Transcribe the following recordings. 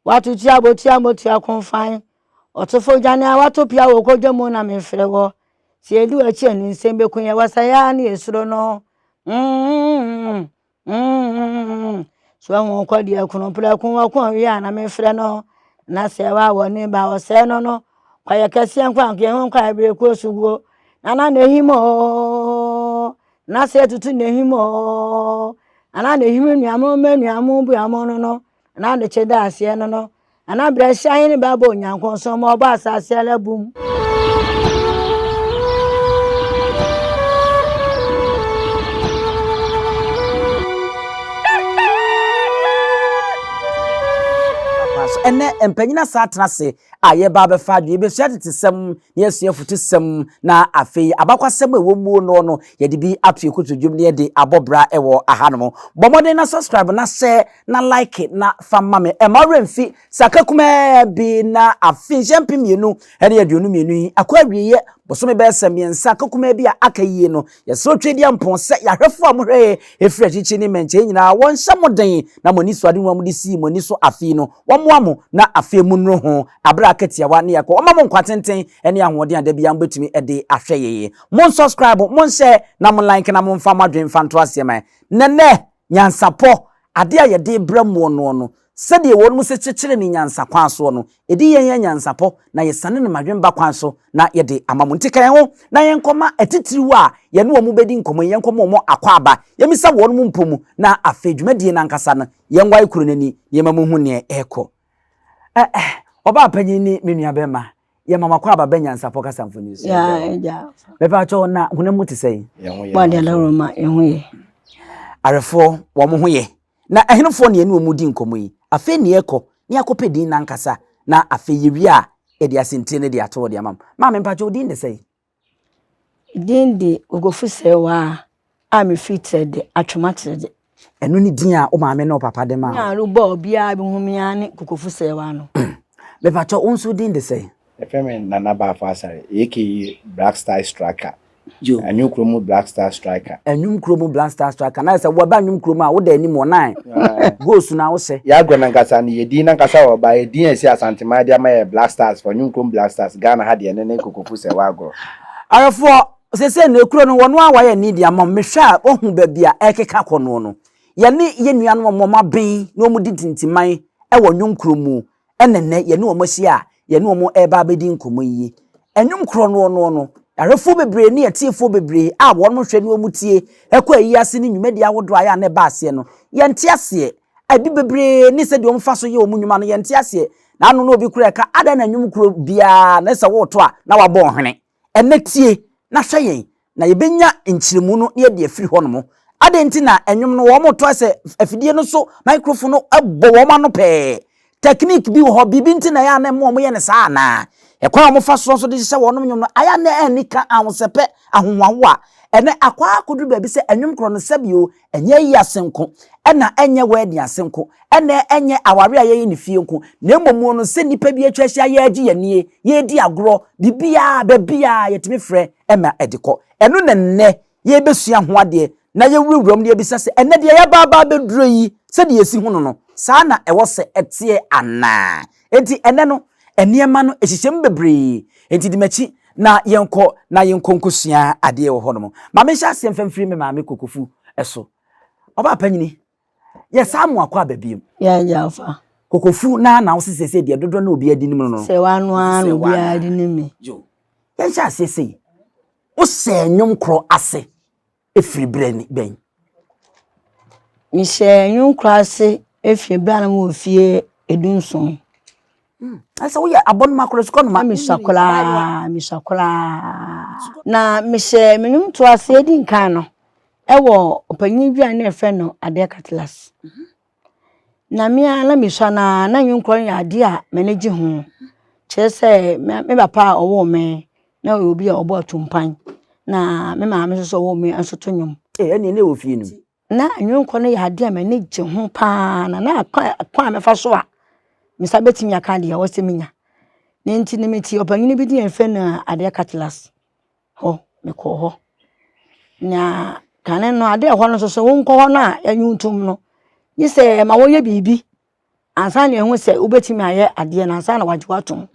watu tia botia motia konfan otofo jane a watu pia wo kodwamo na mefre wo si edu achi anu nsembe kunya wasaya na esuro no so won kwadi akuno pla kun wa kun wi na mefre no na Serwaa wo ni ba wo se no kwaya kase nkwa nke hon kwa bre ko sugo na himo na se tutu na himo ana na himo nuamo manuamo bu amono no na de cheda ase no ana bra shan ni babo nyankon so mo ba asase alabum ene empanyina satrase aye ba be fa dwe be suatete sem ne asua futu sem na afei abakwasem ewomuo no ye de bi atue kotodwum ne de abobra ewo ahanom bomode na subscribe na share na like na fama me emoremfi sakakuma bi na afin champimienu ene ye duonu mienu yi akwawiye bosome be semiensa kakuma bi akayiye no ye so twedi ampon se yahwefo amhwe efrechichi ni menche nyina won hyamoden na moni so ade nwamu de si moni so afi no womoamo na afi mu nro ho abra akatiawa ne yakọ omamo nkwatenten ene ahode ade bia mbetumi ede ahweyeye mon subscribe mon share na mon like na mon fama dwen fanto asema nene nyansapo ade ayede bramu no sede won mu se kyekere ni nyansa kwanso no edi yen nyansapo na yesane ne madwemba kwanso na yede amamuntika yen ho na yen koma atitiriwo a ye ne omu bedi nkomo yen koma omo akwaba yemisa won mu mpomu na afedwumadie na nkasa no yen wai kuro nani ye mamu hu ne eko oba panyin ni menua bema ye mama kwaba benyansapo kasa mfonyusi ya beba cho na hunamu te sei ba de la roma yen ho ye arefo wo mo ho ye na ehenfo ne ene omu di nkomo yi afi ne eko ne akopedi na nkasa na afi yewi a edi asente ne de ato de amam ma me mpacho din de sei din de Kokofu Serwaa am fitted atwomated eno ni din a o maame na o papa de ma na rubo bia bi humia ne Kokofu Serwaa no me mpacho onso din de sei efeme nana ba fa asare eke Black Star Striker jo Nwomkro mu Black Star Striker Nwomkro mu Black Star Striker na se wo ba Nwomkro mu a wo da anim o nine goals na wo se ya gwana nkasa ne yedi na nkasa wo ba yedi esi Asante Madia ma Black Stars for Nwomkro Black Stars Ghana ha de ne Kokofu Serwaa agro arefo sese na ekuro no wono a waye ni dia mam mehwa ohun ba bia ekeka kono no ye ne ye nua no moma ben na omu ditintiman e wo Nwomkro mu enene ye ne omosi a ye ne omo eba bedi nkomo yi Nwomkro no arefo bebre ne yetiefo bebre a won mo hwe ne omutie ekwa yi ase ne nwumadi awodo aya na ba ase no ye nte ase abi bebre ne se de omfa so ye omunwuma no ye nte ase na anu no obi kura ka ada na Nwomkro bia na se wo to a na wabọ hwene enetie na hwe yen na ye benya nkyiremu no ye de afiri ho no mo ade nti na enwom no wo mo to ase afidie no so microphone no abo wo ma no pe technique bi wo ho bibi nti na ya na mo ye ne saa na ekwa mo fa so de hye wonom nyom no aya na anika ahwosepe ahonwawo a ene akwa akodu ba bi se Nwomkro no sabio enye yi asenko ena enye wadi asenko ene enye aware aye ni fie nko na emomu no se nipa bi atwahia ye agi yanie ye di agro bibia babia yetimi frɛ ema ediko eno nenne ye besua ho ade na ye wuwuram ne ebisa se ene de ye baba beduro yi se de yesi hu no saa na ewo se etie ana enti ene no eniema no ehihyem bebre enti dimachi na yenko nkosua ade wo hono ma me hya asem famfiri me maame Kokofu eso oba panyini ye samu akwa babiem ya fa Kokofu na wo sese de dodo na obi adi nim no Serwaa no an obi adi nim jo ye hya asese wo se Nwomkro ase efiri brani ben mi se Nwomkro ase efiri brana mo fie edunson asa wo ya abon makro sko no ma mi sakola na mi se menum to ase edi nkan no ewo opanyin dwa na efe no ade katlas na mi ala mi sha na Nwomkro ya ade a manage ho chese me papa owo me na obi a obo atumpan na me maame so owo me ansoto nyom ene ne wo fie nim na Nwomkro no ya ade a manage ho pa na kwa me fa so a misa betimi aka de wo se minya ne nti ne meti opanyin bi di efe na ade katlas ho me ko ho na kanen no ade ho no so won ko ho na anyuntum no yi se ma wo ye bibi ansa na ehu se ubetimi aye ade na ansa na wajewato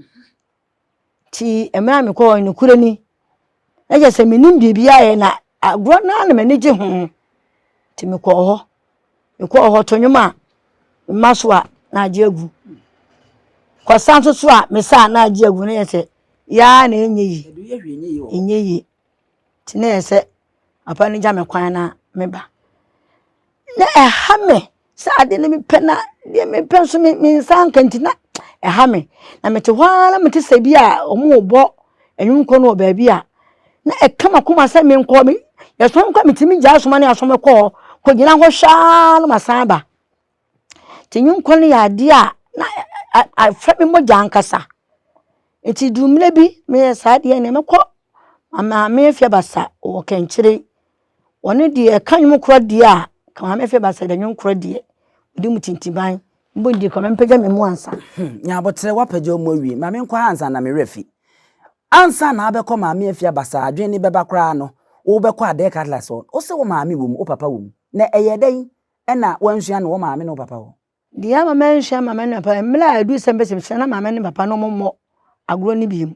ti emra me ko ni kure ni eje se menim bibia ye na agro na menije ho ti me ko ho to nwuma maso a na aje agu ko sanso so a me sa na aje agu na yese ya na enyeyi ti na yese apa ni ja me kwan na me ba na ehame sa ade ne me pena de me penso me san kantina ehame na me te hwala me te sabi a omo obo enwunko no ba bi a na ekama kuma sa me nko me yeso nko me timi gya asoma ne asoma ko gina ho hwa no masan ba ti nwunko ne ya ade a na afa me mo gya ankasa enti dumle bi me sa ade ne me ko Maame fie basa o kenchire woni de kanwum kro de a ka Maame fie basa de nwunkro de odi mutintiban mbo ndi ko mempega me mu ansa nya botre wapagya mo wi Maame nkwa ansa na me refi ansa na abekọ Maame fie basa adwen ni beba kra no wo bekọ ade katlas o se wo Maame wo mu o papa wo mu na eye den na wansua no wo Maame no papa wo dia mama nsua Maame no papa mla adu sembe sem na Maame no papa no mommo agro ni biem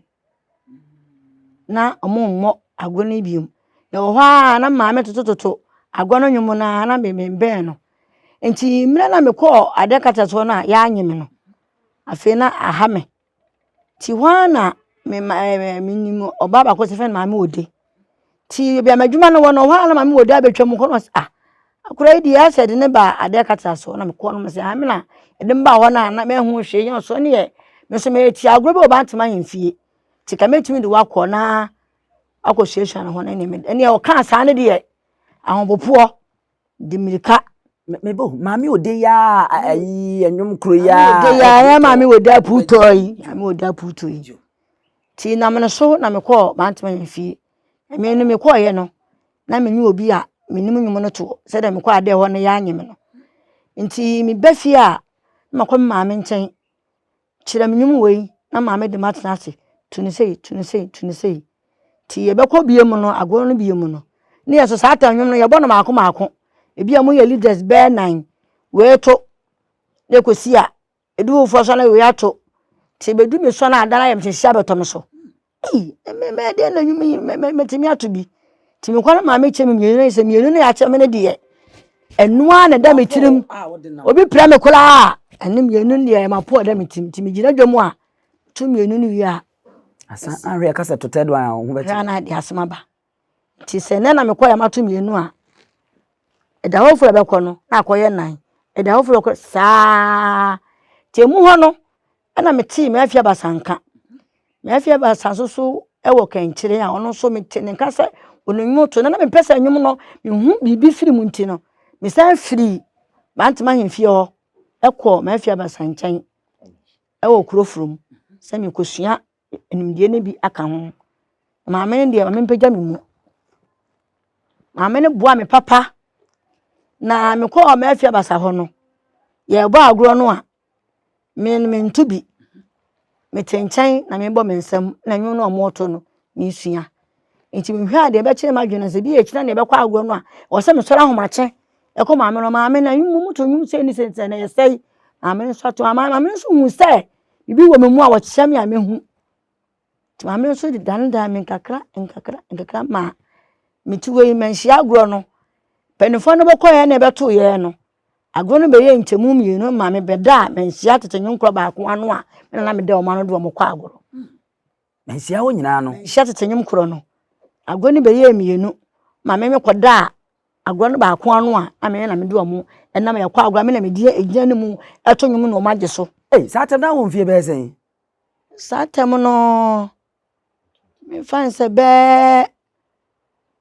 na omommo agro ni biem na ohwa na Maame totototo agro no nwum na bembe no enti mra na me ko ade kataso na ya anyeme no afi na ahame ti hwana me minimo obaba ko se fe Maame ode ti bia madwuma no wono hwana Maame ode abetwam ko no akura idi ya said ne ba ade kataso na me ko no se ame na ede mba ho na me hu hwe yen so ne ye me so me ti agro be oba ntema hemfie ti ka metimi de wakọ na akọhwehwa na ho na ne o ka sa ne de ahobopo de mirika mebo Maame ode ya ayi Nwomkro ya ode ya Maame ode Apuuto yi Maame ode Apuuto yi ti na me so na me ko ba ntema hemfie me no me ko ye no na me nyi obi a menim nwum no to se de me ko ade ho no ya anyeme no nti me bafie a ma ko Maame nchen kire me nwum wei na Maame de matna ase tuni sei ti ye beko biem no agoro no biem no ne yeso satan nwum no ye bo no maako ebi amu ye leaders be 9 we to ne kosi a edu fo so na we ato ti bedu me so na adana ye mhyehyia beto me so me de na nwum me timi ato bi ti me kwara Maame che me mienu se mienu na ya che me ne de enua na da me tirim obi pra me kola ene mienu ne ye mapo da me tim ti me gina dwom a tu mienu ne wi a asa anre kasa totedo a ho beti na de asema ba ti se ne na me koya mato mienu a eda hofo be ko no na akoye nan eda hofo ko saa ti mu ho no na me ti me afia basanka me afia basanso e wo kenchire a ono so me ti ne kasa onunwu to na me pesa nwum no me hu bibi firi mu nti no me san firi bantama hemfie ho e ko me afia basanchan e wo kurofurum se me kosua enimdie ne bi aka ho Maame ne de Maame mpagya me mu Maame ne boa me papa na me ko ma afia basa ho no ye bo agro no a me ntubi me tenchan na me bo me nsam na nwun no omoto no ni sua enti me hwa de be kire ma dwene se bi e kire na be kwa agro no a o se me sora homache e ko Maame no Maame na nwun mu to nwun se ni se na ye sei Maame so to Maame so hu se bibi wo me mu a wo kire me a me hu Maame so di dan me nkakra ma mituwe menhia agro no penifo no bekoye na beto ye no agro no be ye nchemu mienu Maame beda menhia tete Nwomkro ba ko anu a na me de o ma no do mo kwa agro menhia wo nyina no menhia tete Nwomkro no agro no be ye mienu Maame me koda agro no ba ko anu a ame na me de o mo na me kwa agro me na me die egina ne mu eto nwum no o magye so satem na wo mfie be sen satem no me fan se be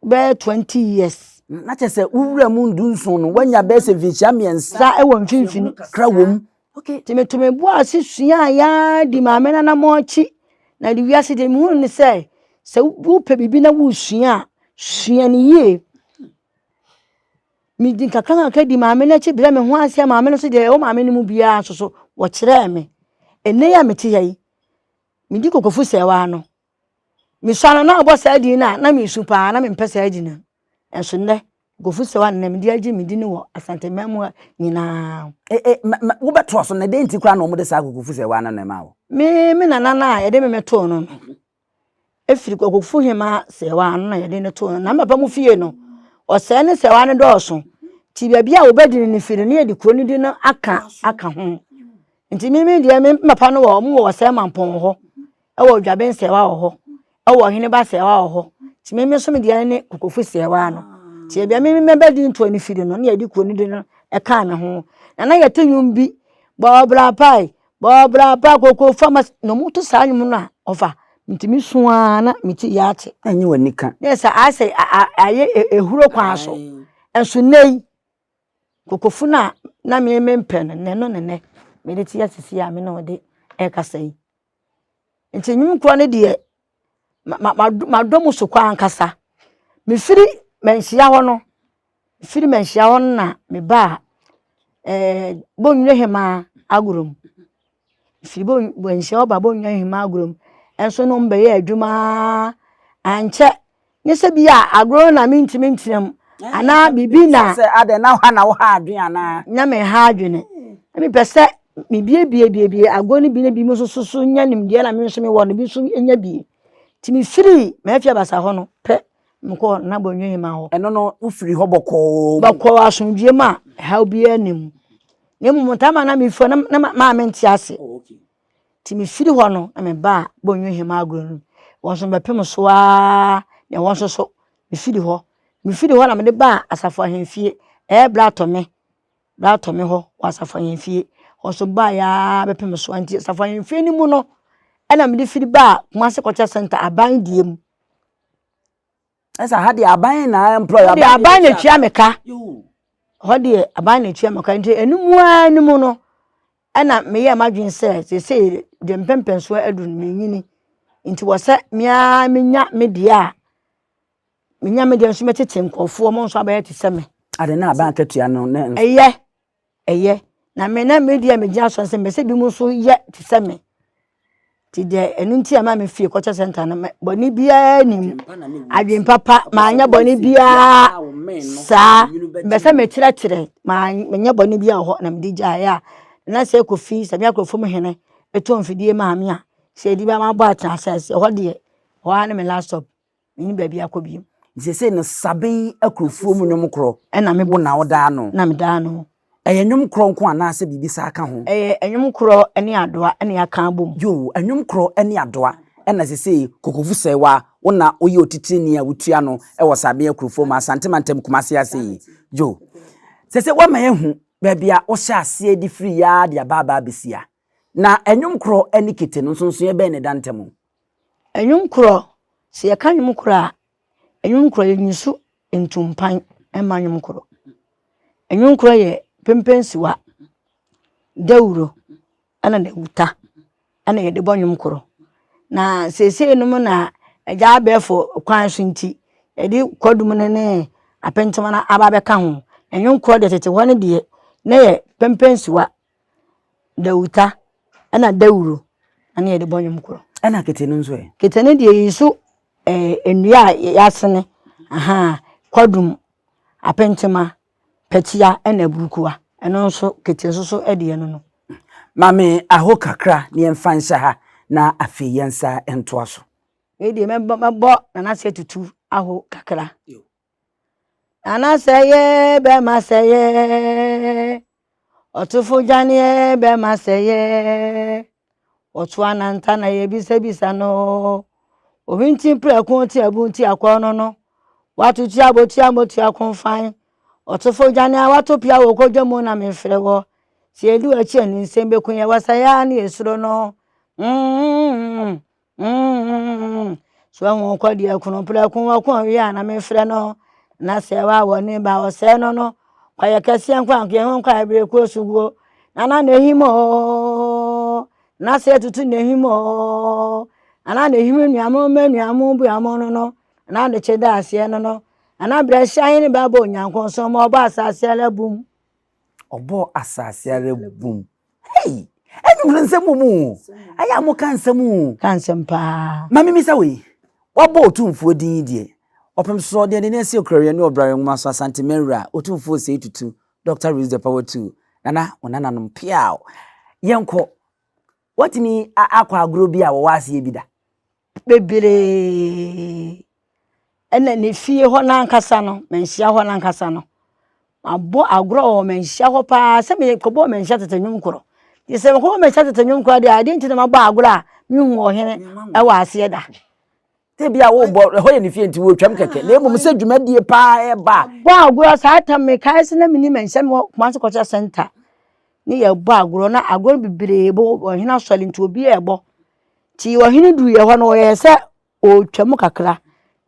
20 years na chese uwura mu ndunso no wanya be se vichia miensa e wo mfimfini kra wom okay timetume bu asesua ya di Maame na mochi na di wiase de mu ni se wo pe bibi na wo sua ni ye mi din kakanga ka di Maame na chi bira me ho ase Maame no so de o Maame ni mu bia so wo kire me ene ya meti yayi mi di Kokofu Serwaa no mi sano na obo sa di na mi su pa na mi mpesa di na enso ne Kokofu Serwaa na me dia gi me di ne wo Asante memu nyina wo beto so na de nti kra na omo de sa Kokofu Serwaa na ma wo me nana na ye de me meto no efiri Kokofu hema Serwaa no na ye de ne to no na papa mu fie no o se ne Serwaa ne do so ti bia bia wo bedi ne firi ne ye di kro ne di no aka ho nti me dia me papa no wo mo wo se mampon ho e wo dwaben Serwaa ho e wo hene ba Serwaa ho ti me so me dia ne Kokofu Serwaa no ti bia me bedi nto ne firi no ne ye di kro ne di no e ka me ho na ye tenwum bi bobra pai Kokofu ma no mutu sa anyum no ofa ntimi suaa na miti yaate anyi wanika nesa ase aye ehuro kwa so enso nei Kokofu na me mempen ne no ne me de tia sisi a me no de e kasa yi nti Nwomkro ne de madomu so kwa ankasa me firi Manhyia ho no firi Manhyia ho na me ba bonwe hema agurum firi Manhyia ba bonwe hema agurum enso no mbe ye adwuma anche ne se bia agro na mintimi ntiam ana bibi na se ade na ha na wo ha adwen ana nya me ha adwene me pese me bie agro ni bi na bi mo so nya nimde na me so me wo no bi so nya bi ti me firi me afia basa ho no pe mko na bonwe hima ho eno no wo firi ho bokọ asundie ma ha obi anim ne mu tama na me fo na Maame ntiase ti me firi ho no na me ba bonwe hima agro no won so bepem so a ne won so me firi ho na me de ba asafo ahemfie blato me ho asafo ahemfie won so ba ya bepem so anti asafo ahemfie ni mu no na me de firi ba Kumase Culture Center aban diem esa ha de aban na employer aban na twa meka ho de aban na twa meka nti enum anum no na me ye madwen se de mpempen so adun me nyini nti wo se mia menya me dia menya me dia so metete nkofo mo nso abaye tese me ade na aban katua no na eye na me na me dia me gya so se me se bi mu so ye tese me ti de enu nti ama me fie Culture Center na boni bia nim adwen papa ma anya boni bia sa me se me kire ma nya boni bia ho na me di gya ya na se kofi se bia krofo mu hene eto mfidie Maame a se di ba ma bo atrasase ho de ho ana me laptop ni ba bia kobi se no Sabin akrofuo mu Nwomkro na me bo na wo da no na me da no Nwomkro nko ana se bibi sa aka ho Nwomkro ene adoa ene aka bom yo Nwomkro ene adoa ena se Kokofu Serwaa wona oye otitini a wutua no e wo Sabin akrofuo ma Asante mantem Kumase ase yo se wa ma ehu ba bia wo hya ase di free ya de ababa besia na Nwomkro ene Kete no nso ye be ne dantemo Nwomkro se ye kan Nwomkro a Nwomkro ye nyisu ntumpan ema Nwomkro Nwomkro ye pempensiwa dawuro ana na wuta ana ye de bo Nwomkro na sese no na eja befo kwan so nti e di kodum ne apentema na aba be ka ho Nwomkro de tete woni de na ye pempensiwa dawuta ana dawuro ana ye de bo Nwomkro ana Kete no nso Kete ne de yisu enua yasene kodum apentema petia ena burukuwa eno nso Kete nso ede no Maame aho kakra ne emfansha ha na afeyensa entoaso e de mebo na se tutu aho kakra ana seye be maseye otufu janie be maseye otu ananta na ye bisa no obinti prekun ti abunti akono no watu ti aboti amoti akonfan otufu janie watu pia wo kodwemu na mefrewo si edu achi ani nsembe kun ye wasaya na esuro no so won kwadi akunu prekun wa kun wi ana mefre no na Serwaa woni ba o se no kwaya kase nkwa nke hon kwa Abibirem osugo na himo na se tutu na himo ana na himo nuamo manuamo bu amono no na de cheda ase no ana bra hyan ni ba bo nyankon so mo ba asase alabum obo asase alabum hey enu nsemu mu aya mo kan nsemu pa mami misa we wabo otumfuo din die Opem so de ne nsi okroye ne obra nwoma so Asante Menra otumfo se tutu Dr. Rose the Power 2 nana onana no piao yenko watimi akwa agro bi a wo wase bi da bebere ene ne fie ho na nkasa no menhia ho na nkasa no abo agro o menhia ho pa se me kobo menhia tete Nwomkro ye se ko menhia tete Nwomkro de ade nti na mabo agro a nwu ho hene e wa ase da te bia wo bo ho ye ne fie nti wo twam keke na emom se dwumadie pa e ba bo agro sa ta me kai se na mini menhia me kuma se kocha center ni ye bo agro na agro bebere bo hene asole nti obi e bo ti wo hene du ye ho no ye se o twam kakra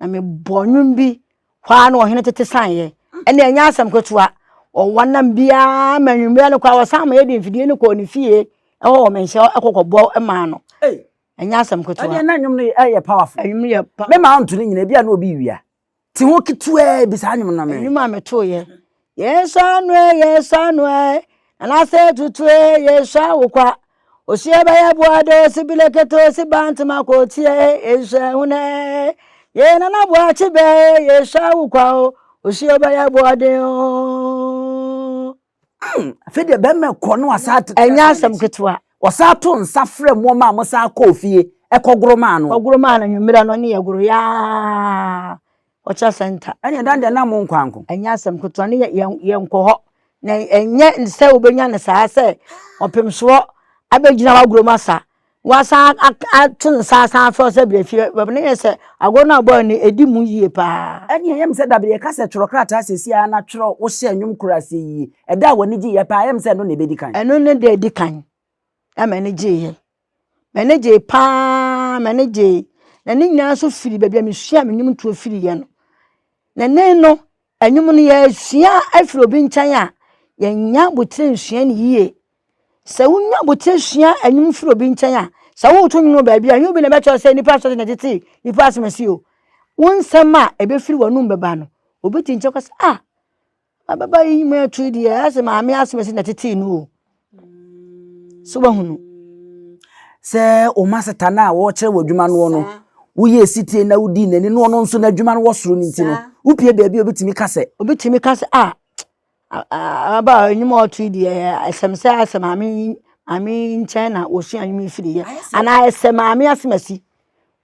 na me bonwum bi kwa na o hene tete san ye ene anya asam ketua o wanam bia manwumia no kwa wasam ye de mfidie no ko ne fie e ho menhia ekokobo e ma no anya asam ketua ade na nwum no ye powerful nwum ye me ma onto ne nyina bia na obi wia ti ho ketua bi sa nwum na me nwum a meto ye yeso anu ana se tutu yeso awokwa osie ba ya boado sibile keto sibantma ko tie yeso hune ye nana bua chibe yeso awokwa o osie ba ya boade o afede be me ko no asate enya asam ketua wasato nsafre mo ma mo sa ko fie ekogoro ma no ogoro ma na nwumira no ne ye goro ya ocha center ene dan de na mo nkwanko enya asam ketua ne ye nkoho na enye nse obenya ne saa se opemso abegina wa goro masa wasa atun sa fa se brefie ne ye se agoro na bo ne edi mu yie pa ene yem se dabe ye ka se tworo krata asesi a na tworo wo hye Nwomkro ase yi eda woni gi ye pa yem se no ne bedi kan eno ne de edi kan amene je ye manager pa manager na ne nyina so firi bebia mesua menwum to firi ye no na ne no anwum no ye sua afiri obi nchan a ye nya botire nsua ne yie se wunya botire sua anwum firi obi nchan a se wo to nwum ba bia obi na be cho se nipa so na tete nipa asmasi o wonsam a ebe firi wonum beba no obi ti nche kwasa ababa yi me tu di ase maame asmasi na tete no so ba hunu se o maseta na wo kire wadwuma no wo ye sitie na wudi nani no no nso na adwuma no wo soro ni ntino upie baabi obetimi kase aba enyum otu di esemse asemame ami nchen na osua nyum ifiri ye ana esemame asemasi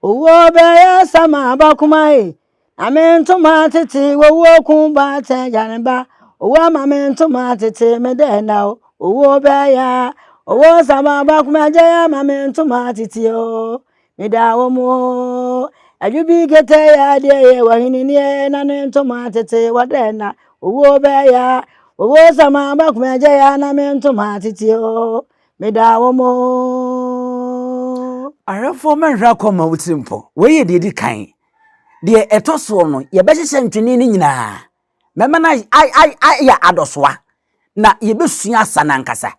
owo be ya sama abakuma ame ntoma tete wowo kun ba te janba owo amame ntoma tete mede na owo be ya owo sama abakuma je ya mame ntoma tete o medawo mo ajubi kete ya de ye wahini ni na ntoma tete wade na owo be ya owo sama abakuma je ya na me ntoma tete o medawo mo arafo menhra koma wutirimpo we ye de di kan de etoso no ye be hye ntwene ni nyina mema na ya adosoa na ye besua sanankasa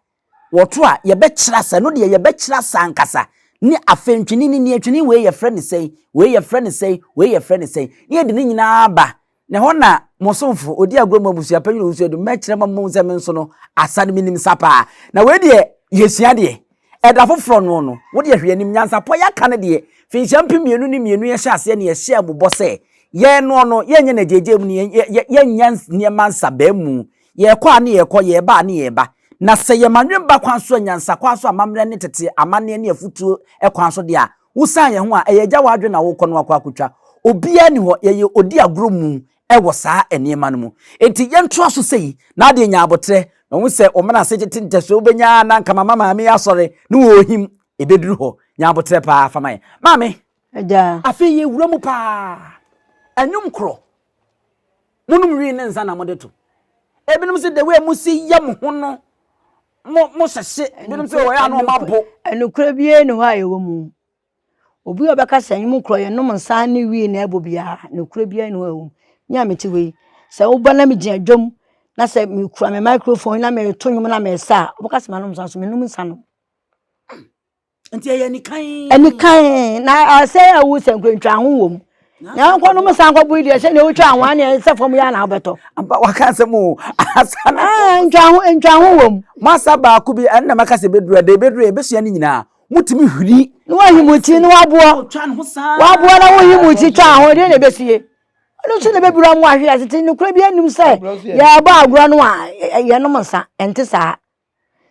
woto a ye be kira sa no de ye be kira sankasa ni afentwene ni atwene we ye frɛ ne sei we ye frɛ ne sei we ye frɛ ne sei ye de ni nyina ba ne ho na mosomfo odi agro mabusua panyu usu de me kira mammo se men so no asane minim sapa na we de ye sua de eda foforo no wo de hwe anim NYANSAPO ya ka ne de finhyampi mienu ni mienu ye hye ase ne ye hye abobɔ se ye no ye nye na jeje mu ni ye nyans ne mansa ba mu ye kwa ne ye kɔ ye ba ne ye ba na se ye manwem ba kwan so NYANSA kwa so amamre ne tete amane ne afutuo kwan so de a wusan ye ho a ye gya wadwe na wo kɔ no akwa akotwa obia ni ho ye odi agro mu wo saa enema no mu enti ye nto so sei na de nya abotre na wo se o mana se tete nteso obenya na nka mama maame asore ne wo him ebeduru ho nya abotre pa famaye maame aja afi ye wura mu pa Nwomkro munum wi ne nsa na modeto ebinom se de we musi yam ho no mo sese ebinom se wo ya no mabo enukura bie ne ho ayewo mu obi obeka sa Nwomkro ye nom nsa ne wi na ebo bia enukura bie ne ho ayewo nya meti we se wo bana me gin adwom na se me kura me microphone na me to nwom na me sa obeka se manom nsa so me num nsa no enti ye ni kan na ase awu se nkwantwa ho wom na nko no msa nko bu ide se ne wo twa anwa ne se fom ya na obeto amba waka se mu asana ntwa ho wom masa ba ku bi enna maka se bedura de bedura e besua ni nyina mutimi huri no ahimuti no waboa na wo himuti twa ho de ne besie no so na be bura mu ahwe asete no kura bi anim say ya ba agro no a ye no msa ente saa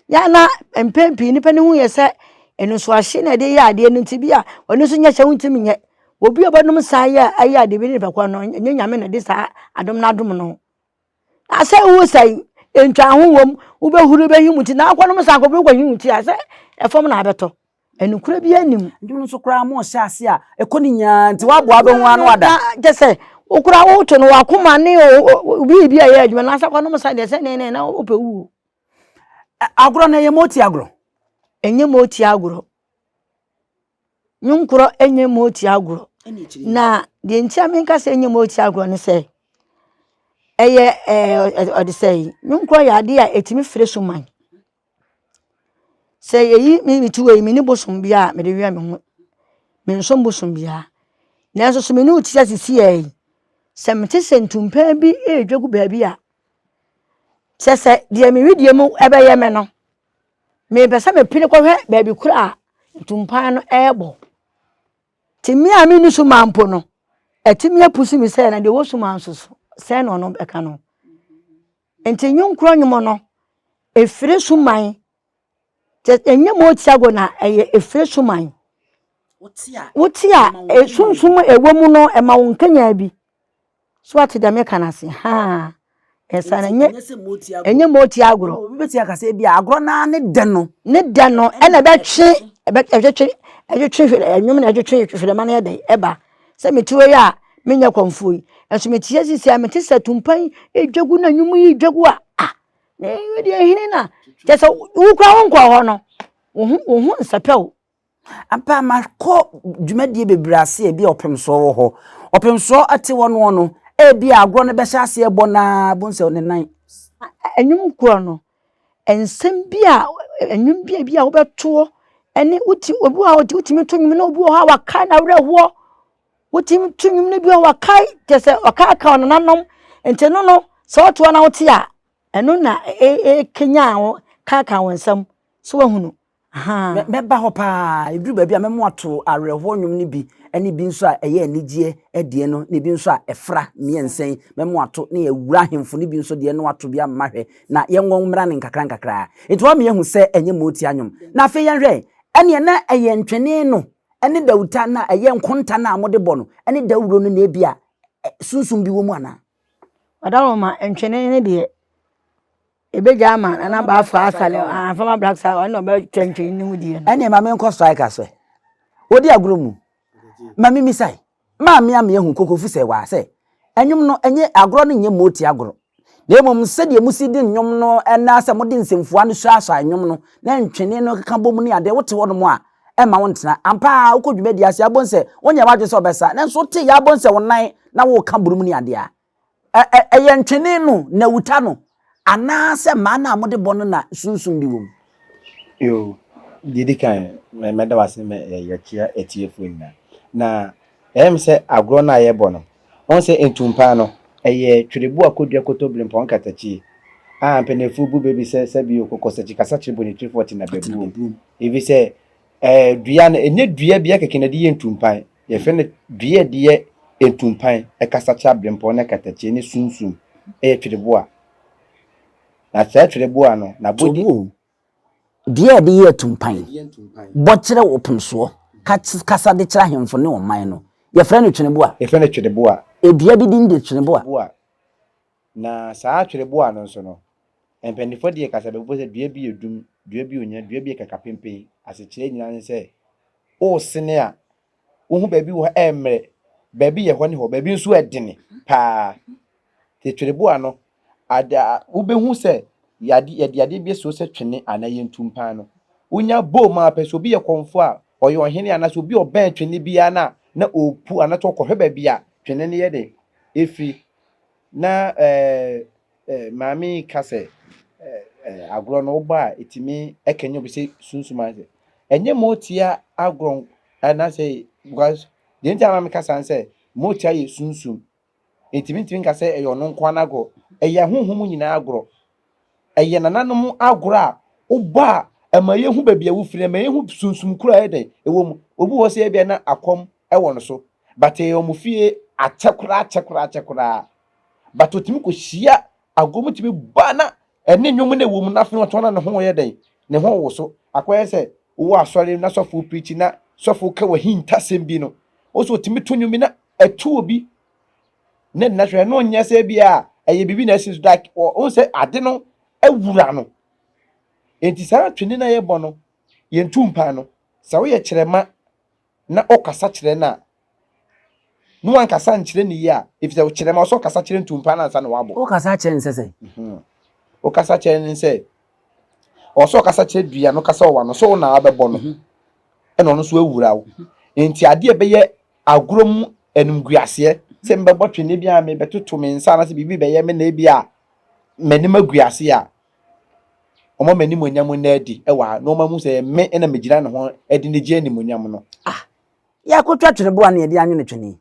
ya na empempi nipa ne hu ye se eno so ahye na de ya ade no nti a ono so nya hye wuntimi nye obi obanum saa ya ayi ade bi ne pakwa no nya nyame na de saa adom na adom no ase wo sai entwa ho wom wo be huru be himuti na akwa no saa ko be kwa himuti ase efom na abeto eno kura bi anim ndum so kura mo hye ase a ekoni nya nti wa boa be ho anu ada jese ukura wo to no wakoma ne obi bi aye adwuma na asa kwa no saa de se ne na opewu agro na ye moti agro enye moti agro Nwomkro enye moti agro na de ntia menka se enye moti agro ne se eye odi sei Nwomkro ya de a etimi fire suman se yeyi mi tuwe mi ni bosum bia me de wi me ho me nso bosum bia na so me ni uti asisi yi se mete sentumpa bi edwagu ba bi a se de me widie mu ebe ye me no me pesa me pini ko hwe ba bi kura ntumpa no ebo timi a mi ni so mampo no etimi apusi mi se na de wo so mansoso se no no eka no enti Nwomkro nyumo no efire suman te enye mo tiago na eye efire suman wotia sunsun ewo mu no e ma wonkanya bi so ati da me kanase ha esa na enye mo tiago beti akase bia agro na ne de no ena be twe enwom na twe fire ma na ede eba se metiwe ya menya konfui enso metie sisi a meti satumpan edwagu na nwum yi dwagu a na we de hini na jesa wukra wonko ho no wo nsapɛw ampa marko dwumadie bebrase e bia opemso wo ho opemso ate wono no e bia agro no be hye ase ebo na bonse ne nan Nwomkro no ensem bia enwum bia wo beto ene uti obu a utimi to nwum na obu ha waka na werɛho utimi to nwum na bia waka jese waka aka no nanom ente no so to na wote a eno na kenya wo kaka wonsam so wahunu meba ho pa edru ba bia memo ato awerɛho nwum ne bi ene bi nso a eye anigye edie no ne bi nso a efra miensen memo ato ne awura hemfo ne bi nso de no ato bia mahwe na yenwon mra ne nkakra eto wa me yehu se enye moti anwum na afi yenhwe ene na eye ntwene no ene dawuta na eye nkonta na amode bɔ no ene dawuro no na bia sunsum bi wo mu ana adawoma ntwene ne de ebeja ma na ba fa asale afama black star no be twentwe ni wudie no ene ma me nko strike so odi agro mu mami misai maame am yehu Kokofu Serwaa se enwum no enye agro no nye moti agro na emom se de musidi nwum no ena se mode nsemfua no so asa nwum no na ntwene no keka bom ni ade wote wono mu a ema wontena ampa ukodwuma di ase abonse wonya wadwe se obesa na so te ya abonse wonan na wo ka burum ni ade a eye ntwene no na wuta no ana se ma na amode bɔ no na sunsum bi wom yo didi kan me da wase me yakia etiefu na se agro na ye bɔ no on se entumpa no eye twerebu akodua kotoblim pon katachi ampenefu bu bebi se bi okokosachi kasachi boni 340 na bebu evi se dua na enye dua bia kekene de entumpan ye fe ne dua de entumpan kasachi abrempon na katachi ni sunsum twerebu a na twerebu a no na bodi dua de entumpan bo kire opemso kasa de kira hemfo ne oman no ye fe ne twerebu a edua bi din de twerebu a na saa twerebu a no nso no empendifo de kasa be bo se dua bi edum dua bi onya dua bi kakapempen asechire nyina ne se o sene a wo hu ba bi wo emre ba bi ye ho ne ho ba bi nso edene pa te twerebu a no ada wo be hu se yade bi so se twene anaye ntumpa no wonya bo ma peso bi ye konfo a oye ohene ana so bi oban twene bia na opu ana to kohwe ba bia twene ne ye de efi na maame kase agro no ba etimi ekenyo bi se sunsuma se enye motia agro ana se because the entire maame kasa se motia ye sunsum etimi kase eyo no nkwa na go eye honhom nyina agro eye nananom agro a oba amaye hu ba bia wo fire amaye hu sunsum kura ede ewo mu obu wo se bia na akom ewo no so but e omufie achekura but otimi ko hia agomu timi bana ene nwom na wo mu na fe won na ho ye den ne ho wo so akoye se wo asori na sofo preach na sofo ka wa hinta sem bi no oso otimi to nwom na etu obi ne na hwe no nya se bia eye bibi na esi like o se ade no awura no enti sara twene na ye bɔ no ye ntumpa no sa wo ye kyerema na okasa kyerɛ na no wan kasa nkyerɛ ni ya if se wo kyerema so kasa kyerɛ ntumpa na ansa na wabɔ o kasa kyerɛ nsese o kasa kyerɛ ni se o so kasa kyerɛ dua no kasa wa no so na abɛbɔ no ɛna ɔno so awura wo enti ade ɛbɛyɛ agorom enumguase se mbɛbɔ twene bia me bɛtoto me nsa na se bibi bɛyɛ me na bia m'anim aguase a omo m'anim onyam na adi ɛwa na ɔma mu se me na megina ne ho adi ne gye anim onyam no ya kotwa twene bo na ye de anwene twene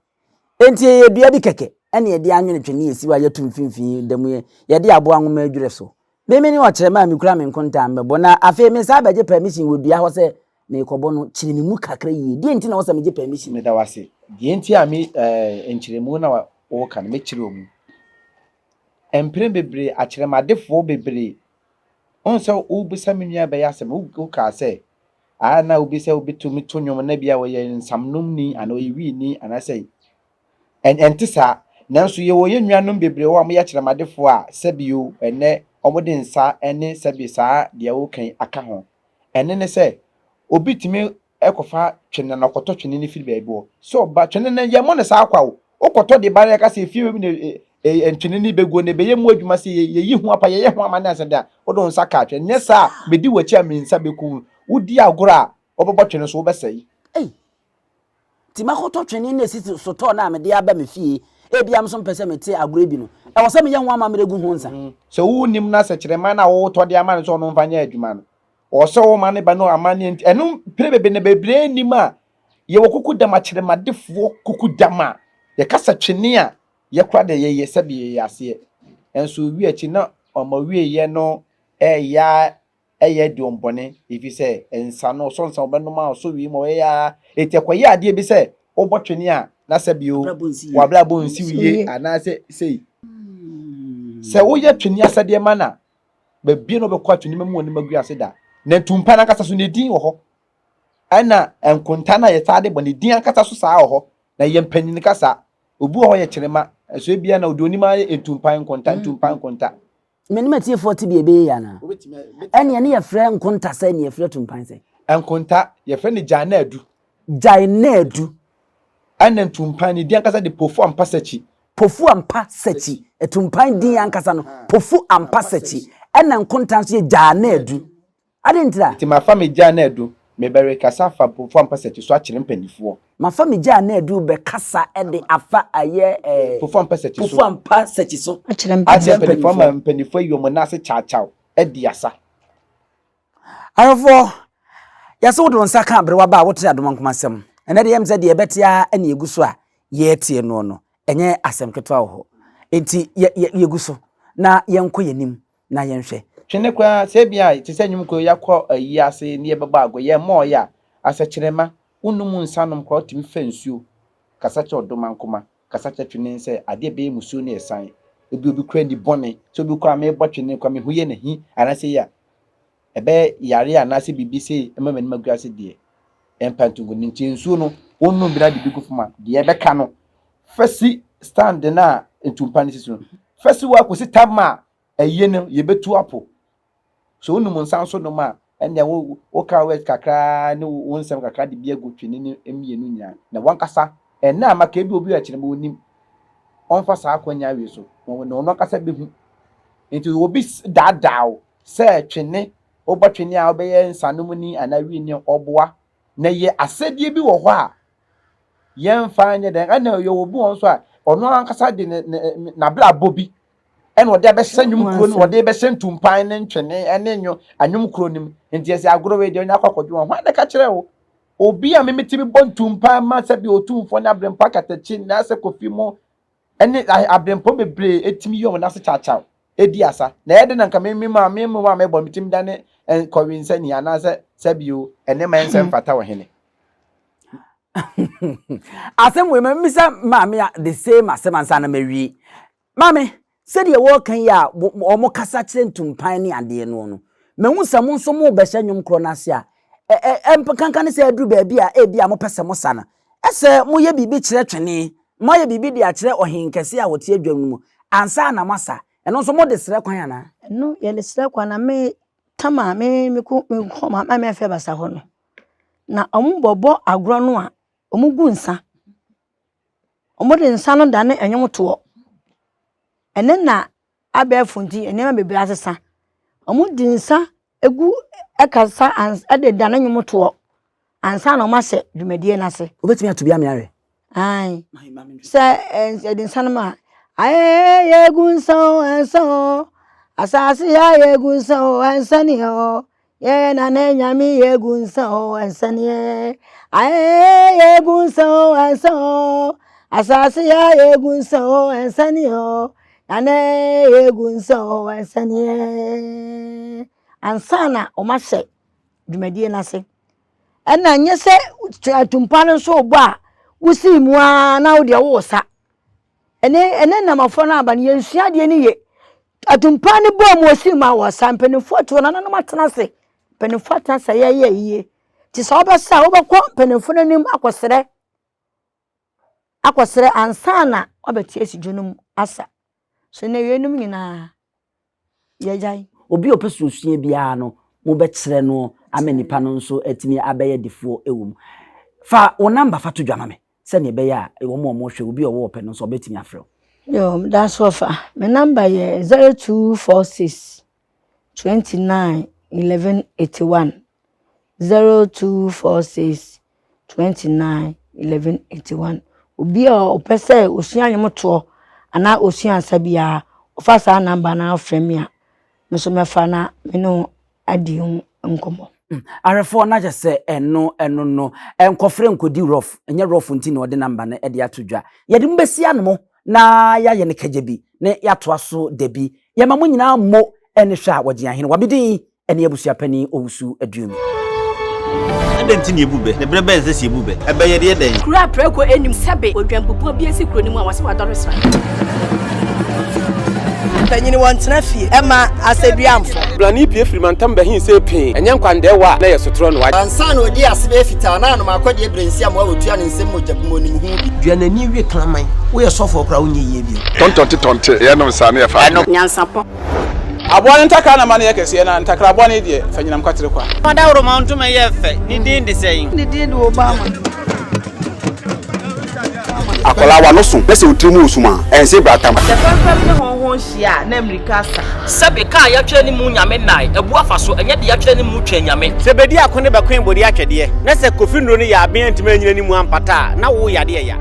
enti ye dua bi keke ene ye de anwene twene yesi wa yatum finfin da mu ye de abo anwoma adwure so me ni o kyerɛ ma me kura me nkonta mbɛbɔ na afi me sa beje permission wo dua ho se me kɔbɔ no kyerɛ me mu kakra yi de enti na wo se meje permission me da wase de enti a me enkyerɛmu na wo ka no me kyerɛ omu empire bebre akyerɛmadefo bebre on se wo bisa me nua bɛyɛ asɛm wo ka sɛ na wo bisa wo bitumi to nwom na bia wo yɛ nsamnum ni ana wo yi ni ana sɛ enti sa nanso ye wo yɛ nuanom bebre wo am yɛ kyerɛmadefo a sɛbio ene omode nsa ene sɛbi saa de wo kan aka ho ene ne sɛ obi timi ekofa twene na koto twene ne firi baabi wo so ba twene na ye mo ne saa kwa wo okoto de bare ka sɛ fie bi ne twene ni bego ne beye mu adwuma sɛ ye yi ho apa ye ho amane asɛ da wo do nsa ka twene ne saa bedi wachi am nsa beku wodi agora obobɔ twene so wo bɛsɛi ti makoto twene ne sisi so to na me de aba me fie ebiam so mpese me te agora bi no e wo se me ye ho ama me gu ho nsa so wo nim na sɛ kyerema na wo to de ama ne so no mfa nya adwuma no ɔsɛ wo ma ne ba no amane ɛno prebebe ne bebre nim a ye wo kuku dama kyeremadefoɔ kuku dama ye kasa twene a ye kura de ye sɛ bi ye ase enso wi achi na ɔma wi ye no ɛya ɛyɛ de ombone ifi sɛ ensa no so nsa obenoma so wi mo ya etekwaye ade bi sɛ obotwene a na sɛ bio wabla bonsi wiye ana sɛ sei sɛ wo ye twene asade ma na ba bie no bekwa twene mamu oni magu ase da na tumpa na kasa so ne din wo ho ana enkonta na ye tade bo ne din akasa so saa wo ho na ye mpanyin kasa obu ho ye kyerema so ebia na odoni ma entumpa nkonta menima tie 40 bi ebe ya na ene ne ye frɛ nkonta sɛ ne ye frɛ tumpan sɛ enkonta ye frɛ ne jainadu ana ntumpan ne din akasa de pofu ampa sachi etumpan din ankasa no pofu ampa sachi ena nkonta so ye jainadu adentira ti ma fa me jainadu me bere kasa fa pofu ampa sachi so akyere mpanifoɔ ma fa me jainadu be kasa ede afa aye pofu ampa sachi so akyere mpanifoɔ yomo na ase chachaw edi asa arofo yase wo don saka abrewa ba wote adom nkomasem ene de yem se de yebetia ene yeguso a ye tie no enye asem ketwa wo enti yeguso na yenko yanim na yenhwe twene kwa se bia ti se Nwomkro yakɔ ayi ase ne yebeba ago ye mo ya asekyerema unum nsanom kwa timi fansuo kasa kye odom nkoma kasa kye twene se ade be musuo ne esan ebi obi kura ni bone so obi kura me bɔ twene kwa me huye ne hi anase ya ebe yare anase bibi se emama ni magu ase de empantungu ni nsuo no onum bira de bigu fuma de ebeka no fasi stand na entumpa ne sisu fasi wa kosi tama aye no yebetu apo so onum nsan so no ma ene wo ka wet kakra ne wo nsem kakra de bia gu twene ne emienu nya na wankasa ena amaka ebi obi a kyerem onim onfa saa kwanya awie so no no kasa behu enti obi daadaaw se twene obo twene a obeye nsanom ni anawi ni oboa na ye asedie bi wo ho a yemfa anya den ana yo obi won so a ono ankasa de na bla bobi ene ode be hye Nwomkro ni ode be hye ntumpan ne ntwene ene nyo Nwomkro nim enti ese agoro we de onya kwakodwo ho na ka kire wo obi a memeti bi bo ntumpan ma se bi otumfo na abrempa katachi na se kofi mo ene abrempo bebre etimi yom na se chachaw edi asa na yede na nka memma mebo mitim dane kowinsa ni ana se sabio ene ma ensem fata wo hene Asem we misa maame the same asem ansa na mawie. Maame, said ye wo kan ya omo kasa kire ntumpan ne ade no. Mehu sam nso mo be hye Nwomkro na ase a kankan se aduru ba bia e bia mo pese mo sana. Ese mo ye bibi kire twene, mo ye bibi dia kire ohenkese a wote adwam mu. Ansa na masa. Eno nso mo de sere kwan ana. No, ye de sere kwan na me tama me ko ma me fe basa ho no. Na omubobo agro no a omugu nsa. Omode nsa no da ne enyom to. Ene na abefunti enema bebre asesa. Omudi nsa egu ekasa ade da ne nyom to. Ansa na omase dwumadie na se. Obetimi atobi amiare. Ai. Se edin nsa no ma aye yegunso enso. Asase ya yegunso ensani ho. Ye na ne nyami yegunso ensani. Aye yegunso enso. Asase ya yegunso ensani ho. Ane yegunso ensani. Ansana omase dwumadie na se. Ena nye se atumpano so obo a wusi mu a na wo de wo sa. Ene na mafo na aba ne yensua de ni ye. Atumpani bo mo si ma wo sa mpenifo to na na matena se. Mpenifo ta se ye. Ti so obesa obekọ mpenifo nanim akosere ansana obeti esidwonum asa. So na yenum nyina ye jai. Obi opesu osua bia no mo be kire no amenipa no nso atimi abeye defo ewum. Fa o number fa to dwama me. Se ne be ya wo mo hwe obi owo ope no nso obetimi afre. Yo, that's offer. My number is 0246 29 11 81. 0246 29 11 81. Obi o pese osua nyomoto ana osua sabia ofa sa number na frame a nso mefa na me no adi hu nkomo. Arefo na je se eno no enkofre nkodi rough enye rough nti na ode number na ede atodwa ye de mbesi anmo na ya ye ne kajebi ne ya to aso debi ye ma mo nyina mo ene hwa wogye ahene wabidi ene abusua pani owusu aduum Adenti ne ebube ne brebe nse si ebube ebe ye de den kura preko enim sebe odwampopo bi esi kuro ni mu awase wadoresa Tanyini wantena fie ema aseduamfo blani pie frimantam behin se pin enye nkwande wa na yesotro no wa ansa na odi asebe fita na no makodi ebrensi am wa wotua ne nsem mojabumo nim hu bi duanani wie klaman wo ye sofo kra wo nyeye bi tontonte ye no nsa na ye fa NYANSAPO abone ntaka na mane yekese na ntakra abone de fanyinam kwatere kwa Mada woro ma ntuma ye fe ni din de sein ni din de Obama akola wa no so pese otrimu osuma ense bratam the papa ne honhon hia na America sa Sabe ka ya twa ni mu nyame nai ebu afaso enye de ya twa ni mu twa nyame sebedi akone bekwen bodi atwede na se kofi nro ni ya aben ntima nyina ni mu ampata na wo yade ya